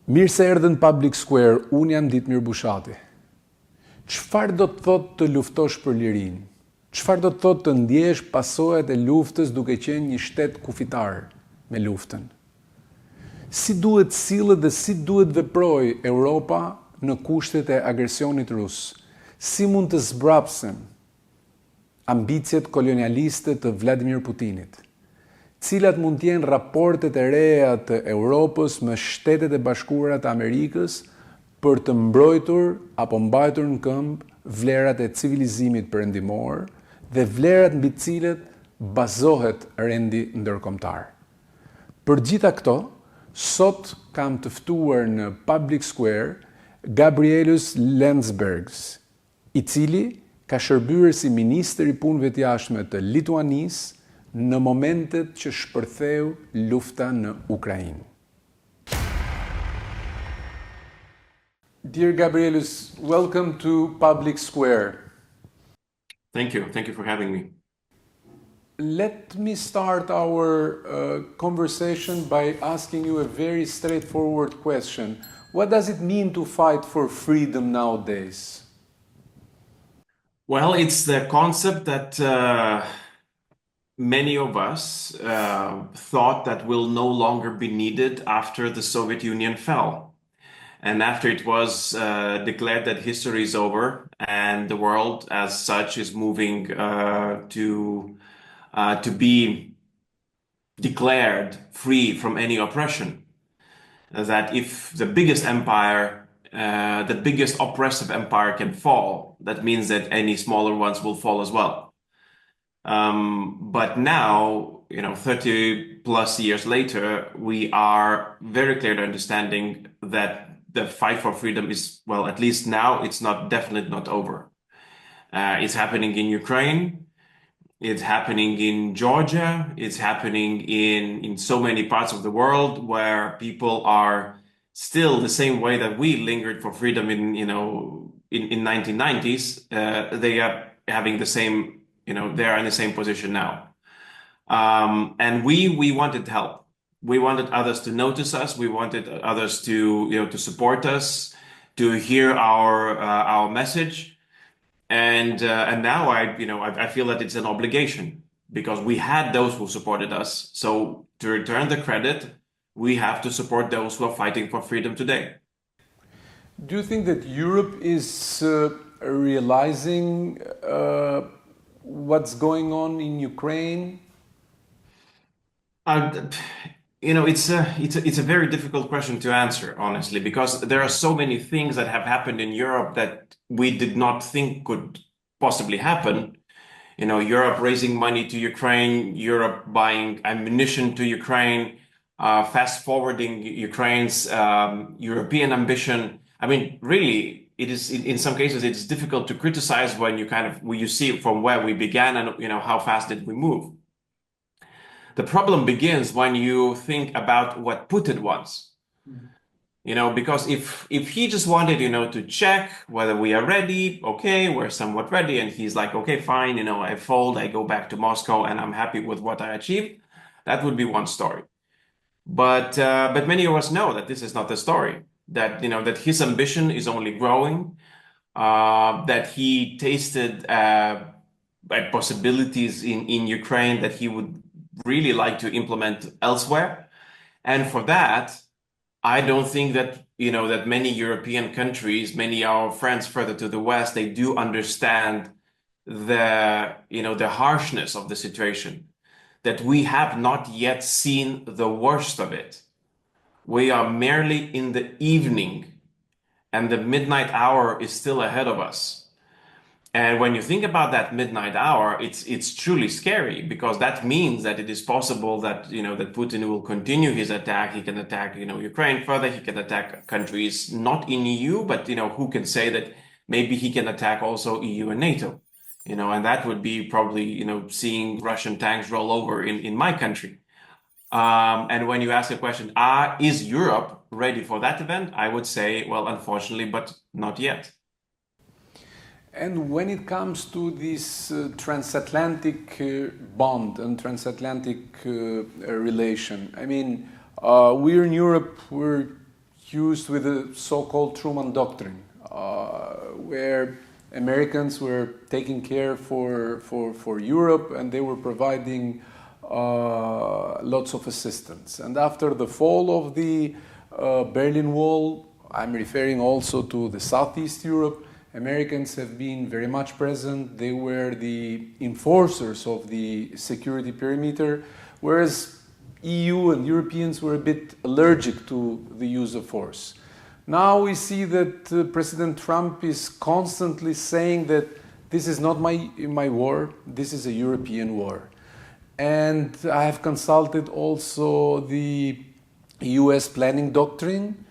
Mirë se erdhën Public Square, unë jam Ditmir Bushati. Çfarë do të thotë të luftosh për lirinë? Çfarë do të thotë të ndjesh pasojat e luftës duke qenë një shtet kufitar me luftën? Si duhet sillet dhe si duhet veprojë Europa në kushtet e agresionit rus? Si mund të zbrapsen ambicjet kolonialiste të Vladimir Putinit? Cilat mund të jenë raportet e reja të Europës me Shtetet e Bashkuara të Amerikës për të mbrojtur apo mbajtur në këmbë vlerat e civilizimit perëndimor dhe vlerat mbi të cilet bazohet rendi ndërkombëtar. Për gjitha këto, sot kam të ftuar në Public Square Gabrielius Landsbergis, i cili ka shërbyer si ministër i punëve të jashtme të Lituanisë në momentet që shpërtheu lufta në Ukrainë. Dear Gabrielius, welcome to Public Square. Thank you for having me. Let me start our conversation by asking you a very straightforward question. What does it mean to fight for freedom nowadays? Well, it's the concept that many of us thought that will no longer be needed after the Soviet Union fell. And after it was declared that history is over and the world as such is moving to be declared free from any oppression. That if the biggest empire, the biggest oppressive empire can fall, that means that any smaller ones will fall as well. But now, 30 plus years later, we are very clearly understanding that the fight for freedom is, well, at least now, it's definitely not over. It's happening in Ukraine. It's happening in Georgia. It's happening in so many parts of the world where people are still the same way that we lingered for freedom in 1990s. They are having the same. They are in the same position now. And we wanted help. We wanted others to notice us. We wanted others to support us, to hear our message. And now I feel that it's an obligation because we had those who supported us. So to return the credit, we have to support those who are fighting for freedom today. Do you think that Europe is realizing what's going on in Ukraine? It's a very difficult question to answer, honestly, because there are so many things that have happened in Europe that we did not think could possibly happen. Europe raising money to Ukraine, Europe buying ammunition to Ukraine, fast forwarding Ukraine's European ambition. I mean, really, it is in some cases it's difficult to criticize when you see from where we began and how fast did we move. The problem begins when you think about what Putin wants. Because if he just wanted to check whether we are ready, okay, we're somewhat ready, and he's like, okay, fine, I fold, I go back to Moscow, and I'm happy with what I achieved, that would be one story. But many of us know that this is not the story. That that his ambition is only growing, that he tasted possibilities in Ukraine that he would really like to implement elsewhere, and for that, I don't think that that many European countries, many of our friends further to the west, they do understand the harshness of the situation, that we have not yet seen the worst of it. We are merely in the evening, and the midnight hour is still ahead of us. And when you think about that midnight hour, it's truly scary because that means that it is possible that that Putin will continue his attack. He can attack Ukraine further. He can attack countries not in EU, but who can say that maybe he can attack also EU and NATO. And that would be probably seeing Russian tanks roll over in my country. And when you ask the question, is Europe ready for that event? I would say, well, unfortunately, but not yet. And when it comes to this transatlantic bond and transatlantic relation, I mean, we're in Europe, we're used with the so-called Truman Doctrine, where Americans were taking care for Europe and they were providing lots of assistance. And after the fall of the Berlin Wall, I'm referring also to the Southeast Europe, Americans have been very much present. They were the enforcers of the security perimeter, whereas EU and Europeans were a bit allergic to the use of force. Now we see that President Trump is constantly saying that this is not my war, this is a European war. And I have consulted also the US planning doctrine,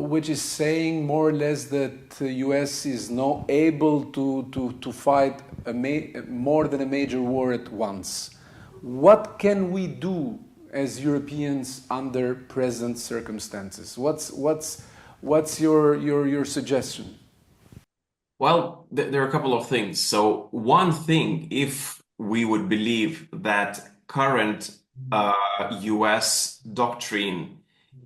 which is saying more or less that the US is not able to fight more than a major war at once. What can we do as Europeans under present circumstances? What's your suggestion? Well, there are a couple of things. So one thing, if we would believe that current US doctrine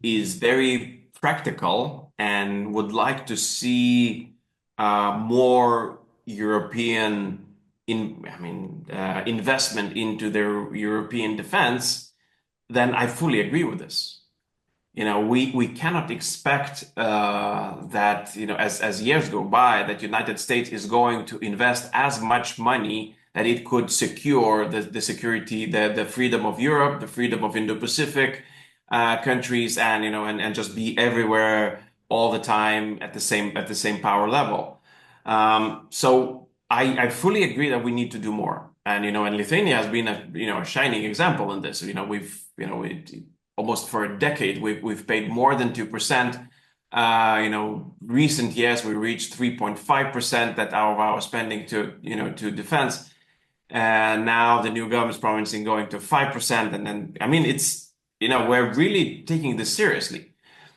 is very practical and would like to see more European investment into their European defense, then I fully agree with this. We cannot expect that, as years go by, that United States is going to invest as much money that it could secure the security, the freedom of Europe, the freedom of Indo-Pacific countries, and just be everywhere all the time at the same power level. So I fully agree that we need to do more. And Lithuania has been a shining example in this. Almost for a decade we've paid more than 2%. Recent years we reached 3.5% that of our spending to defense. And now the new government's promising going to 5%. And then, we're really taking this seriously.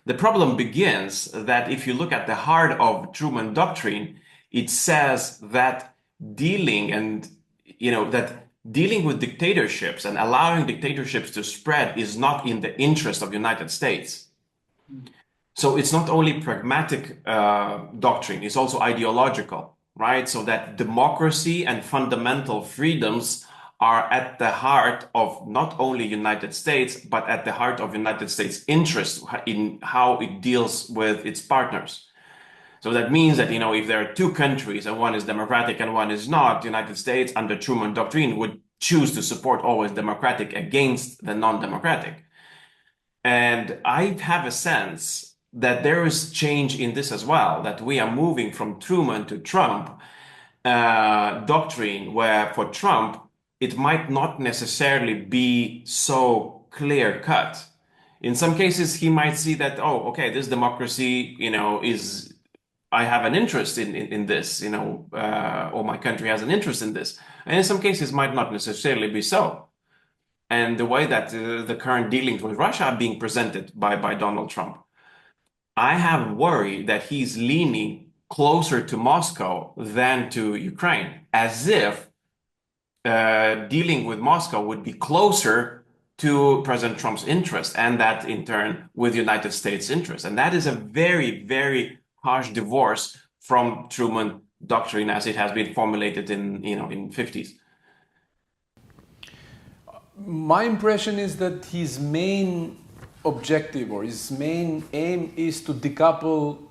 The problem begins that if you look at the heart of Truman Doctrine, it says that dealing with dictatorships and allowing dictatorships to spread is not in the interest of the United States. So it's not only pragmatic doctrine, it's also ideological, right? So that democracy and fundamental freedoms are at the heart of not only United States, but at the heart of United States interest in how it deals with its partners. So that means that, if there are two countries and one is democratic and one is not, the United States under Truman Doctrine would choose to support always democratic against the non-democratic. And I have a sense that there is change in this as well, that we are moving from Truman to Trump doctrine, where for Trump, it might not necessarily be so clear cut. In some cases, he might see that, this democracy, I have an interest in this, or my country has an interest in this. And in some cases, might not necessarily be so. And the way that the current dealings with Russia are being presented by Donald Trump, I have worry that he's leaning closer to Moscow than to Ukraine, as if dealing with Moscow would be closer to President Trump's interest, and that in turn with United States interest. And that is a very, very harsh divorce from Truman Doctrine as it has been formulated in 50s. My impression is that his main objective or his main aim is to decouple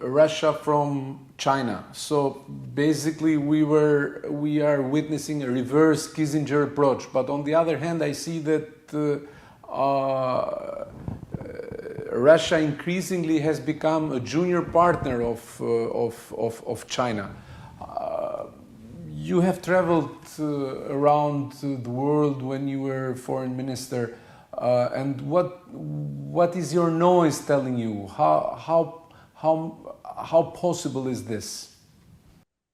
Russia from China. So basically we are witnessing a reverse Kissinger approach. But on the other hand, I see that Russia increasingly has become a junior partner of China. You have traveled around the world when you were foreign minister, and what is your noise telling you? How possible is this?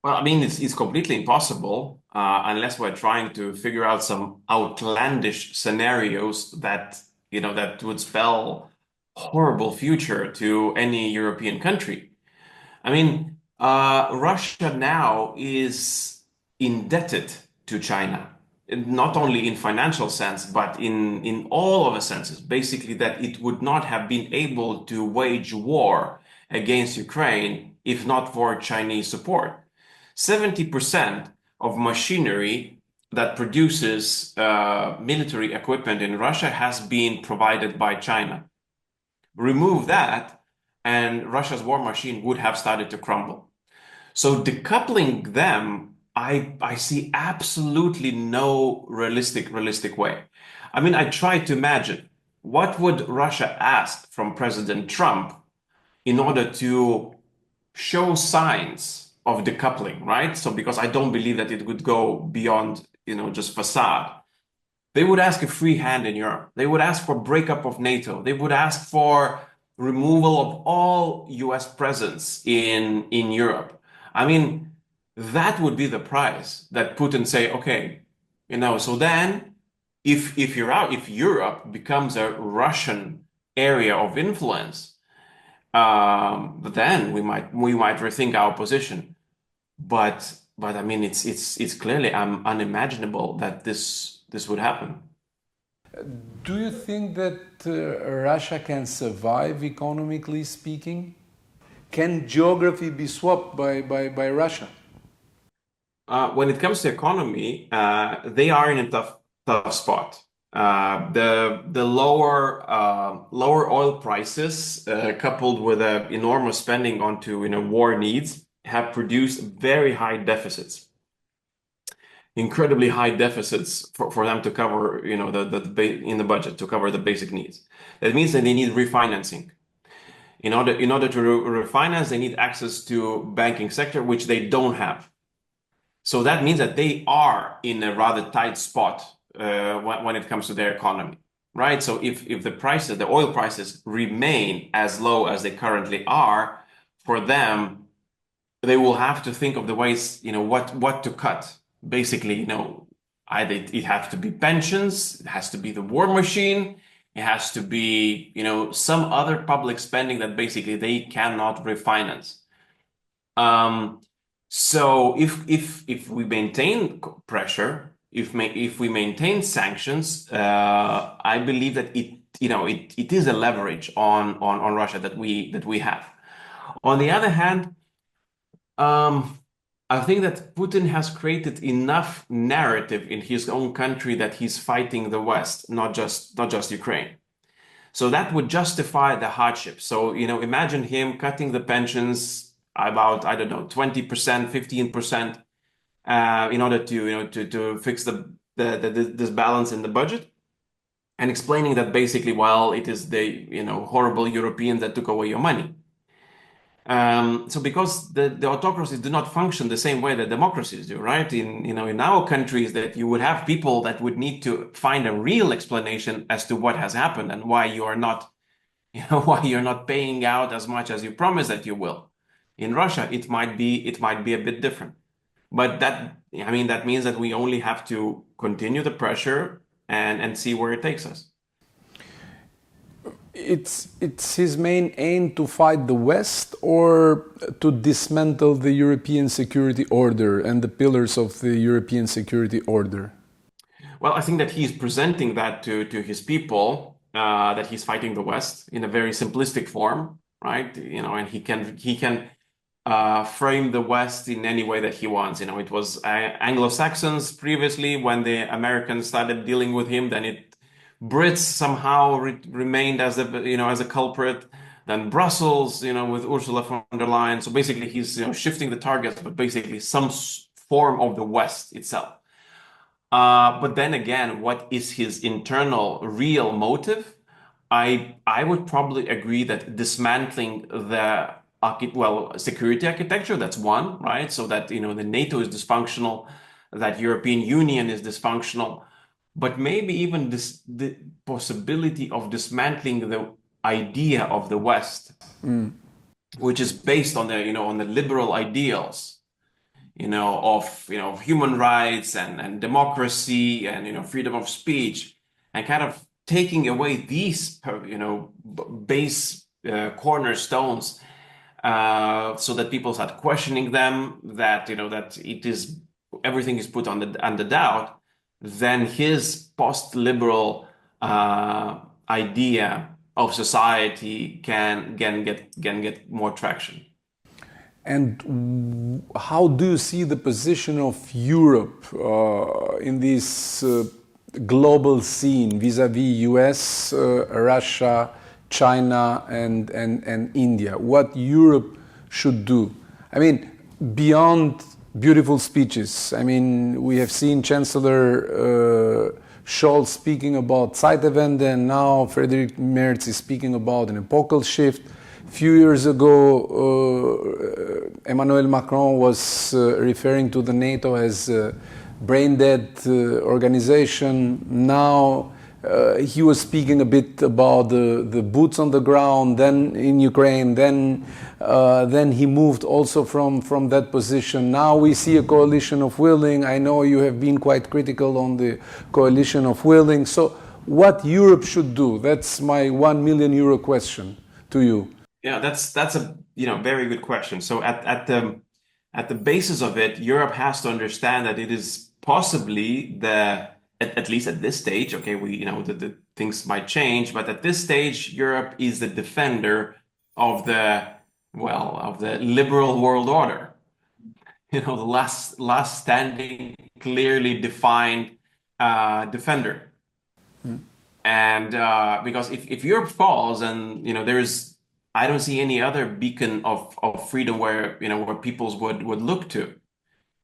Well, it's completely impossible unless we're trying to figure out some outlandish scenarios that would spell horrible future to any European country. Russia now is indebted to China. not only in financial sense, but in all of the senses, basically that it would not have been able to wage war against Ukraine if not for Chinese support. 70% of machinery that produces military equipment in Russia has been provided by China. Remove that, and Russia's war machine would have started to crumble. So decoupling them, I see absolutely no realistic way. I mean, I try to imagine what would Russia ask from President Trump in order to show signs of decoupling, right? So because I don't believe that it would go beyond, just facade. They would ask a free hand in Europe. They would ask for breakup of NATO. They would ask for removal of all US presence in Europe. I mean, that would be the price that Putin say, okay, so then if you're out, if Europe becomes a Russian area of influence, then we might rethink our position. But I mean, it's clearly unimaginable that this would happen. Do you think that Russia can survive economically speaking? Can geography be swapped by Russia? When it comes to economy, they are in a tough spot. The lower oil prices, coupled with enormous spending onto war needs, have produced very high deficits. Incredibly high deficits for them to cover, in the budget to cover the basic needs. That means that they need refinancing. In order to refinance, they need access to banking sector, which they don't have. So that means that they are in a rather tight spot when it comes to their economy, right? So if the oil prices remain as low as they currently are, for them, they will have to think of the ways, what to cut. Basically, either it has to be pensions, it has to be the war machine, it has to be, some other public spending that basically they cannot refinance. So if we maintain pressure, if we maintain sanctions, I believe that it is a leverage on Russia that we have. On the other hand, I think that Putin has created enough narrative in his own country that he's fighting the West, not just Ukraine. So that would justify the hardship. So, imagine him cutting the pensions about, I don't know, 20%, 15%, in order to fix this balance in the budget, and explaining that basically, well, it is the horrible Europeans that took away your money. So because the autocracies do not function the same way that democracies do, right? In our countries, that you would have people that would need to find a real explanation as to what has happened and why you are not, why you're not paying out as much as you promised that you will. In Russia, it might be a bit different, but that means that we only have to continue the pressure and see where it takes us. It's his main aim to fight the West, or to dismantle the European security order and the pillars of the European security order? Well, I think that he's presenting that to his people, that he's fighting the West in a very simplistic form, right? And he can frame the West in any way that he wants. It was Anglo-Saxons previously. When the Americans started dealing with him, then Brits somehow remained as a culprit. Then Brussels, with Ursula von der Leyen. So basically, he's shifting the targets, but basically some form of the West itself. But then again, what is his internal real motive? I would probably agree that dismantling the security architecture, that's one, right? So that the NATO is dysfunctional, that European Union is dysfunctional. But maybe even the possibility of dismantling the idea of the West, which is based on the liberal ideals, of human rights and democracy and freedom of speech, and kind of taking away these base cornerstones, so that people start questioning them, that that everything is put under doubt. then his post-liberal idea of society can get more traction. And how do you see the position of Europe in this global scene vis-à-vis US, Russia, China, and India? What Europe should do? I mean, beyond beautiful speeches. I mean, we have seen Chancellor Scholz speaking about Zeitenwende, and now Friedrich Merz is speaking about an epochal shift. A few years ago, Emmanuel Macron was referring to the NATO as a brain-dead organization. Now he was speaking a bit about the boots on the ground, then in Ukraine, then he moved also from that position. Now we see a coalition of willing. I know you have been quite critical on the coalition of willing. So what Europe should do? That's my €1 million question to you. Yeah, that's a very good question. So at the basis of it, Europe has to understand that it is possibly at least at this stage, okay, the things might change, but at this stage, Europe is the defender of the liberal world order. The last standing, clearly defined defender. And because if Europe falls, and I don't see any other beacon of freedom where peoples would look to.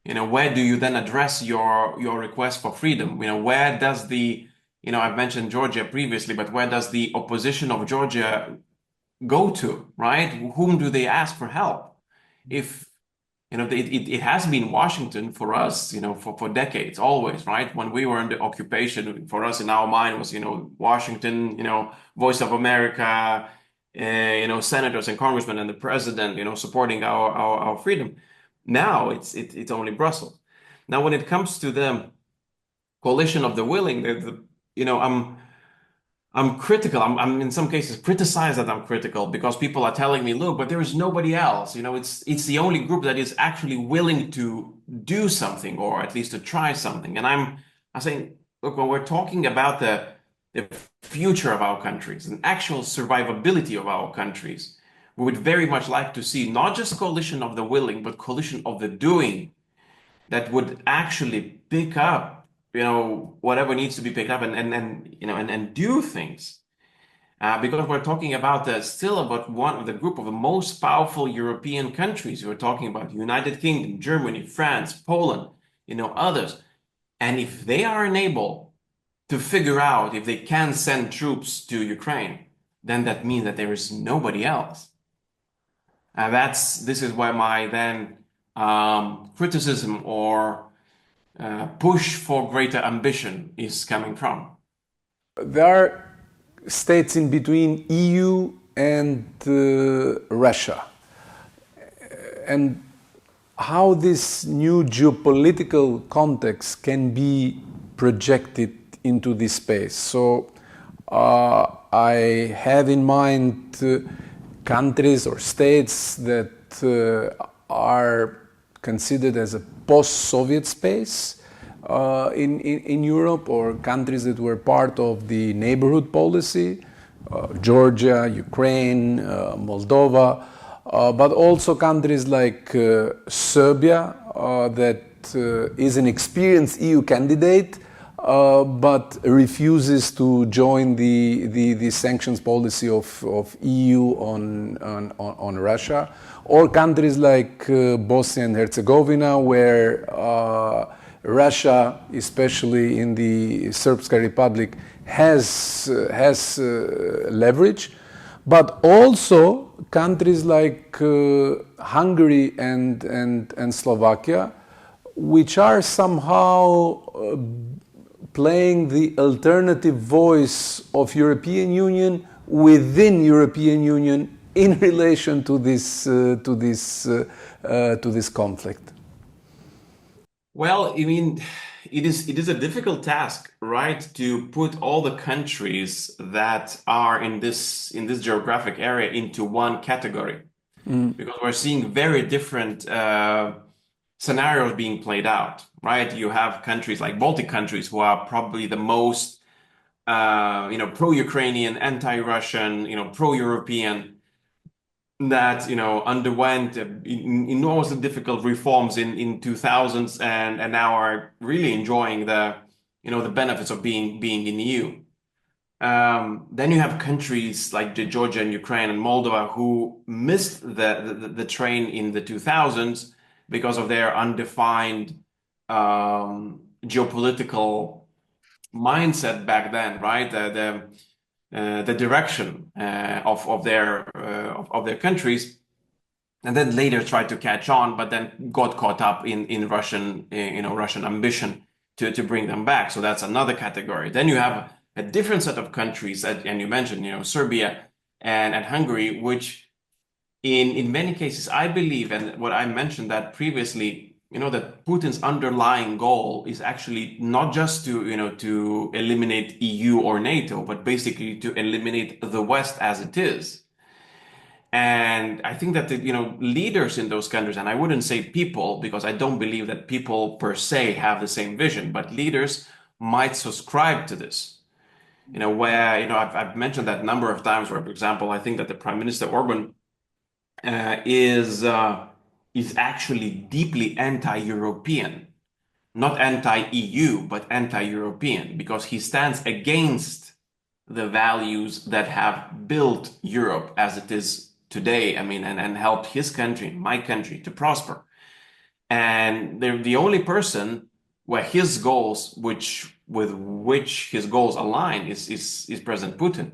Where do you then address your request for freedom? Where does I've mentioned Georgia previously, but where does the opposition of Georgia go to, right? Whom do they ask for help? If it has been Washington for us, for decades, always, right? When we were under occupation, for us in our mind was, Washington, Voice of America, senators and congressmen and the president, supporting our freedom. Now it's only Brussels. Now, when it comes to the coalition of the willing, I'm critical. I'm in some cases criticized that I'm critical because people are telling me, look, but there is nobody else. It's the only group that is actually willing to do something, or at least to try something. And I'm saying, look, when we're talking about the future of our countries and actual survivability of our countries, we would very much like to see not just coalition of the willing, but coalition of the doing that would actually pick up whatever needs to be picked up and do things. Because we're talking about one of the group of the most powerful European countries. We're talking about the United Kingdom, Germany, France, Poland, others. And if they are unable to figure out if they can send troops to Ukraine, then that means that there is nobody else. This is where my then criticism or push for greater ambition is coming from. There are states in between EU and Russia. And how this new geopolitical context can be projected into this space. So I have in mind countries or states that are considered as a post-Soviet space in Europe, or countries that were part of the neighborhood policy, Georgia, Ukraine, Moldova, but also countries like Serbia, that is an experienced EU candidate, but refuses to join the sanctions policy of EU on Russia, or countries like Bosnia and Herzegovina, where Russia, especially in the Srpska Republic, has leverage, but also countries like Hungary and Slovakia, which are somehow playing the alternative voice of European Union within European Union in relation to this conflict. Well, I mean, it is a difficult task, right, to put all the countries that are in this geographic area into one category, because we're seeing very different scenarios being played out, right? You have countries like Baltic countries who are probably the most, pro-Ukrainian, anti-Russian, pro-European, that underwent enormously difficult reforms in 2000s, and now are really enjoying the benefits of being in the EU. Then you have countries like Georgia and Ukraine and Moldova who missed the train in the 2000s because of their undefined geopolitical mindset back then, right? The direction of their countries, and then later tried to catch on, but then got caught up in Russian ambition to bring them back. So that's another category. Then you have a different set of countries, and you mentioned Serbia and Hungary, which in many cases I believe, and what I mentioned that previously, that Putin's underlying goal is actually not just to eliminate EU or NATO, but basically to eliminate the West as it is. And I think that leaders in those countries, and I wouldn't say people, because I don't believe that people per se have the same vision, but leaders might subscribe to this. Where I've mentioned that number of times. Where, for example, I think that the Prime Minister Orban is actually deeply anti-European, not anti-EU, but anti-European, because he stands against the values that have built Europe as it is today. I mean, and helped his country, my country, to prosper. And they're the only person where his goals, with which his goals align, is President Putin.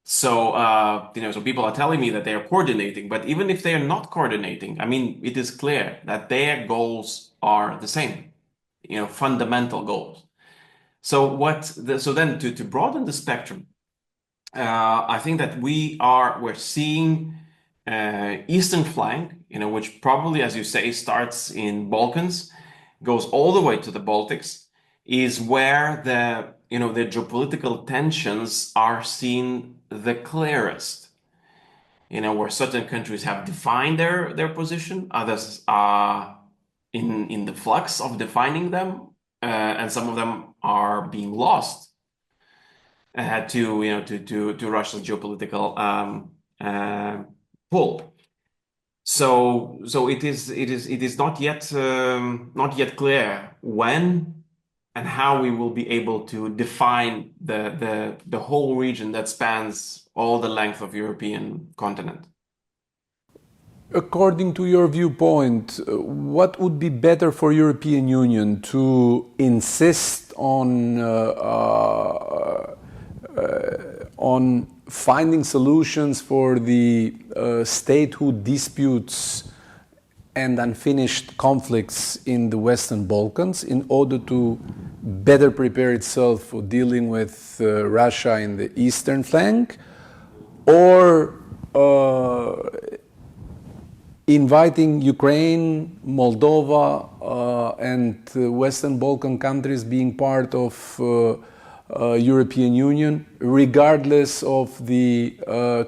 So, so people are telling me that they are coordinating, but even if they are not coordinating, I mean, it is clear that their goals are the same, fundamental goals. So then to broaden the spectrum, I think that we're seeing eastern flank, which probably, as you say, starts in Balkans, goes all the way to the Baltics, is where the geopolitical tensions are seen the clearest. Where certain countries have defined their position, others are in the flux of defining them, and some of them are being lost to Russia's geopolitical pull. So it is not yet clear when and how we will be able to define the whole region that spans all the length of European continent. According to your viewpoint, what would be better for European Union to insist on finding solutions for the statehood disputes and unfinished conflicts in the Western Balkans in order to better prepare itself for dealing with Russia in the eastern flank, or inviting Ukraine, Moldova, and Western Balkan countries being part of European Union, regardless of the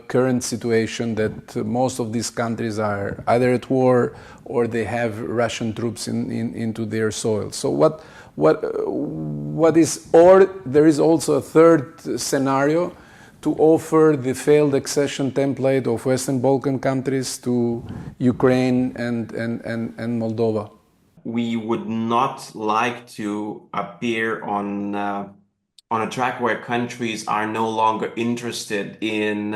current situation that most of these countries are either at war or they have Russian troops into their soil. So what is, or there is also a third scenario, to offer the failed accession template of Western Balkan countries to Ukraine and Moldova. We would not like to appear on a track where countries are no longer interested in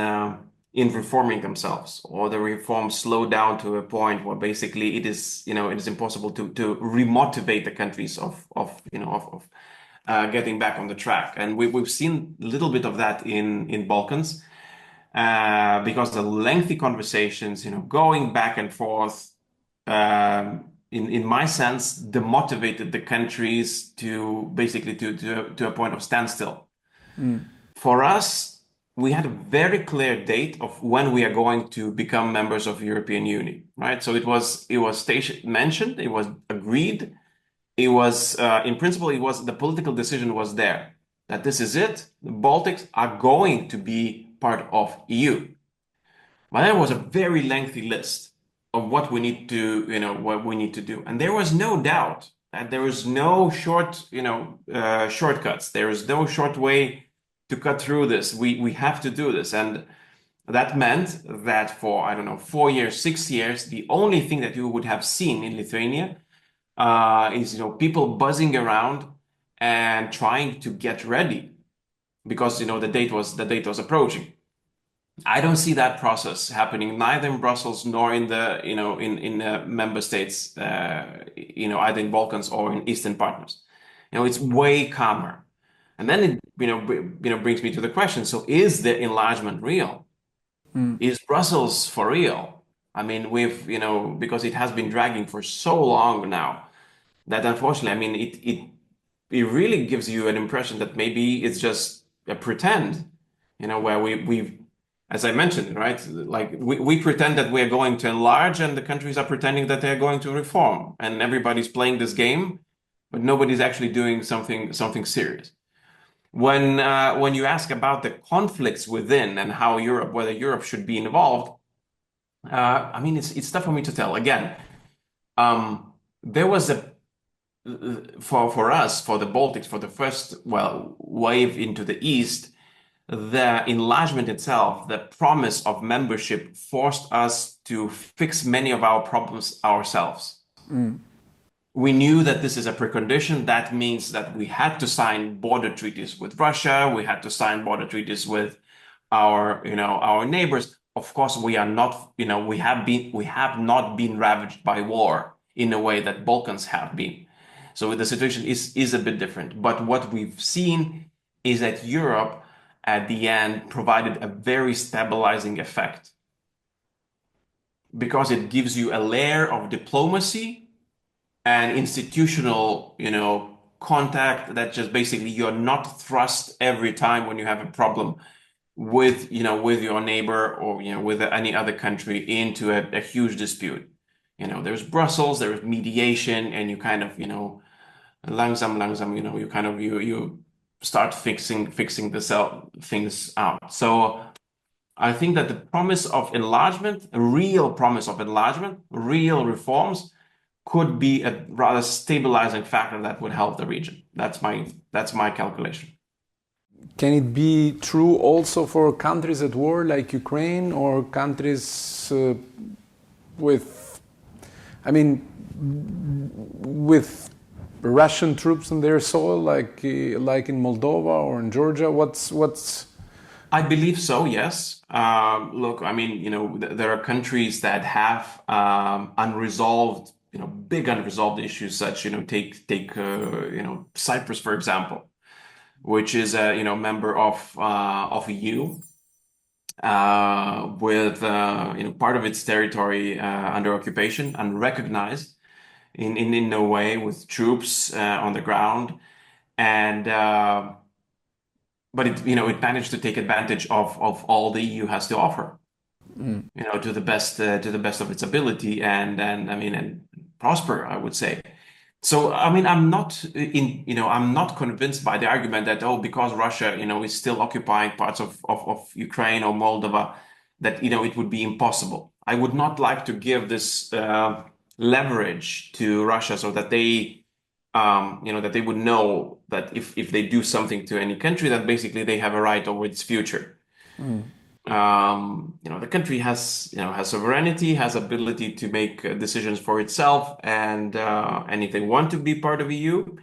reforming themselves, or the reforms slow down to a point where basically it is impossible to remotivate the countries of getting back on the track. And we've seen a little bit of that in Balkans, because the lengthy conversations, going back and forth, in my sense, demotivated the countries to basically to a point of standstill. For us, we had a very clear date of when we are going to become members of the European Union, right? So it was mentioned, it was agreed. It was, in principle, the political decision was there, that this is it. The Baltics are going to be part of EU. But there was a very lengthy list. of what we need to, what we need to do. And there was no doubt that there is no shortcuts. There is no short way to cut through this. We have to do this. And that meant that for, I don't know, 4 years, 6 years, the only thing that you would have seen in Lithuania is, people buzzing around and trying to get ready because, the date was approaching. I don't see that process happening neither in Brussels nor in the, in member states, either in Balkans or in Eastern partners. It's way calmer. And then it, brings me to the question. So is the enlargement real? Is Brussels for real? I mean, because it has been dragging for so long now that unfortunately, I mean, it really gives you an impression that maybe it's just a pretend, where we as I mentioned, right? Like we pretend that we're going to enlarge and the countries are pretending that they're going to reform and everybody's playing this game, but nobody's actually doing something serious. When you ask about the conflicts within and how whether Europe should be involved, I mean, it's tough for me to tell. Again, there was for us, for the Baltics, for the first, wave into the East, the enlargement itself, the promise of membership forced us to fix many of our problems ourselves. We knew that this is a precondition. That means that we had to sign border treaties with Russia. We had to sign border treaties with our neighbors. Of course, we are not, we have not been ravaged by war in a way that Balkans have been. So the situation is a bit different. But what we've seen is that Europe at the end provided a very stabilizing effect because it gives you a layer of diplomacy and institutional, contact that just basically you're not thrust every time when you have a problem with your neighbor or, with any other country into a huge dispute. There's Brussels, there's mediation, and you kind of, langsam, you kind of, you start fixing things out. So I think that the promise of enlargement, a real promise of enlargement, real reforms, could be a rather stabilizing factor that would help the region. That's my calculation. Can it be true also for countries at war like Ukraine or countries with Russian troops on their soil, like in Moldova or in Georgia? What's I believe so, yes. Look, I mean, there are countries that have unresolved, big unresolved issues, such, take Cyprus, for example, which is a, member of EU, with part of its territory under occupation, unrecognized in no way, with troops on the ground, and but it managed to take advantage of all the EU has to offer, to the best of its ability, and prosper, I would say. So I mean, I'm not convinced by the argument that because Russia is still occupying parts of Ukraine or Moldova, that it would be impossible. I would not like to give this leverage to Russia so that they that they would know that if they do something to any country, that basically they have a right over its future. The country has sovereignty, has ability to make decisions for itself, and if they want to be part of EU,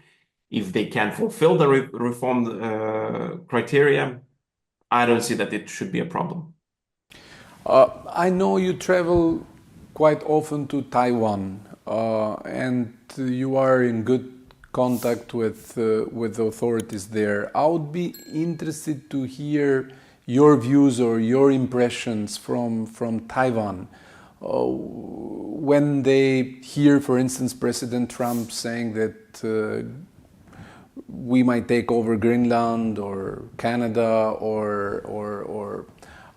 if they can fulfill the reform criteria, I don't see that it should be a problem. I know you travel quite often to Taiwan, and you are in good contact with the authorities there. I would be interested to hear your views or your impressions from Taiwan when they hear, for instance, President Trump saying that we might take over Greenland or Canada or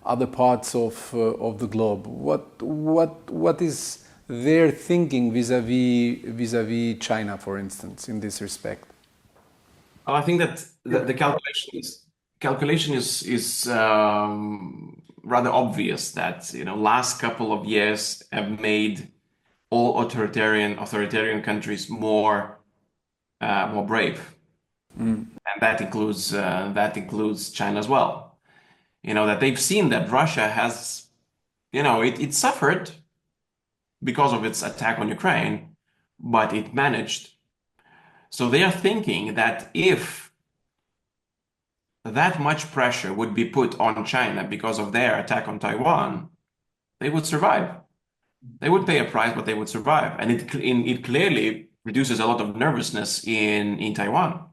other parts of the globe. What is their thinking vis-a-vis China, for instance, in this respect? Well, I think that the calculation is rather obvious that last couple of years have made all authoritarian countries more brave, and that includes China as well. That they've seen that Russia has, it suffered because of its attack on Ukraine, but it managed. So they are thinking that if that much pressure would be put on China because of their attack on Taiwan, they would survive. They would pay a price, but they would survive. And it clearly reduces a lot of nervousness in Taiwan.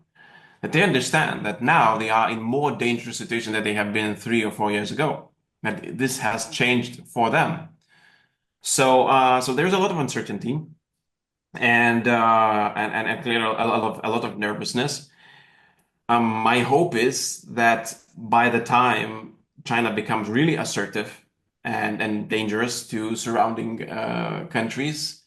That they understand that now they are in more dangerous situation than they have been 3 or 4 years ago. That this has changed for them. So there's a lot of uncertainty and clearly a lot of nervousness. My hope is that by the time China becomes really assertive and dangerous to surrounding countries,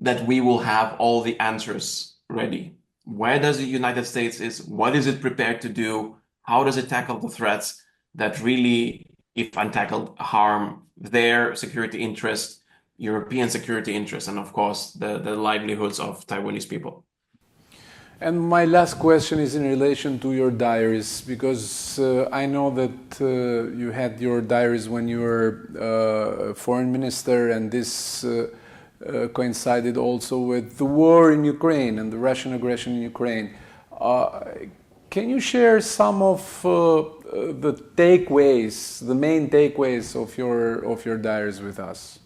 that we will have all the answers ready. Where does the United States is? What is it prepared to do? How does it tackle the threats that really, if untackled, harm their security interests, European security interests, and of course the livelihoods of Taiwanese people? And my last question is in relation to your diaries, because I know that you had your diaries when you were foreign minister, and this coincided also with the war in Ukraine and the Russian aggression in Ukraine. Can you share some of the takeaways, the main takeaways of your diaries with us?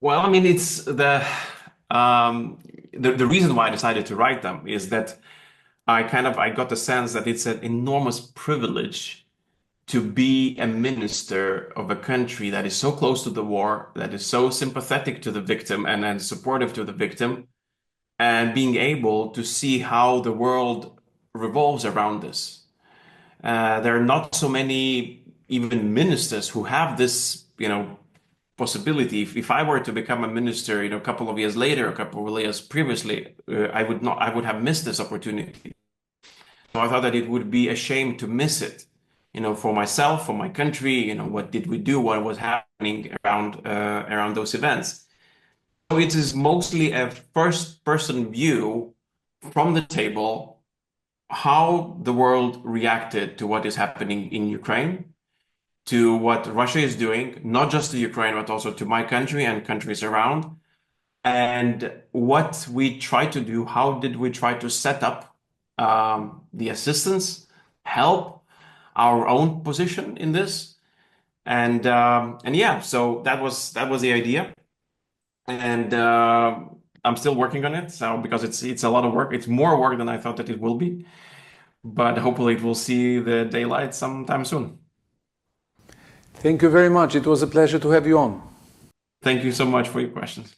Well, I mean, it's the reason why I decided to write them is that I got the sense that it's an enormous privilege to be a minister of a country that is so close to the war, that is so sympathetic to the victim and supportive to the victim, and being able to see how the world revolves around this. There are not so many even ministers who have this, possibility. If I were to become a minister, a couple of years later, a couple of years previously, I would have missed this opportunity. So I thought that it would be a shame to miss it, for myself, for my country, what did we do, what was happening around those events. So it is mostly a first-person view from the table, how the world reacted to what is happening in Ukraine, to what Russia is doing, not just to Ukraine, but also to my country and countries around, and what we try to do, how did we try to set up the assistance, help our own position in this, and yeah, so that was the idea, and I'm still working on it. So because it's a lot of work, it's more work than I thought that it will be, but hopefully it will see the daylight sometime soon. Thank you very much. It was a pleasure to have you on. Thank you so much for your questions.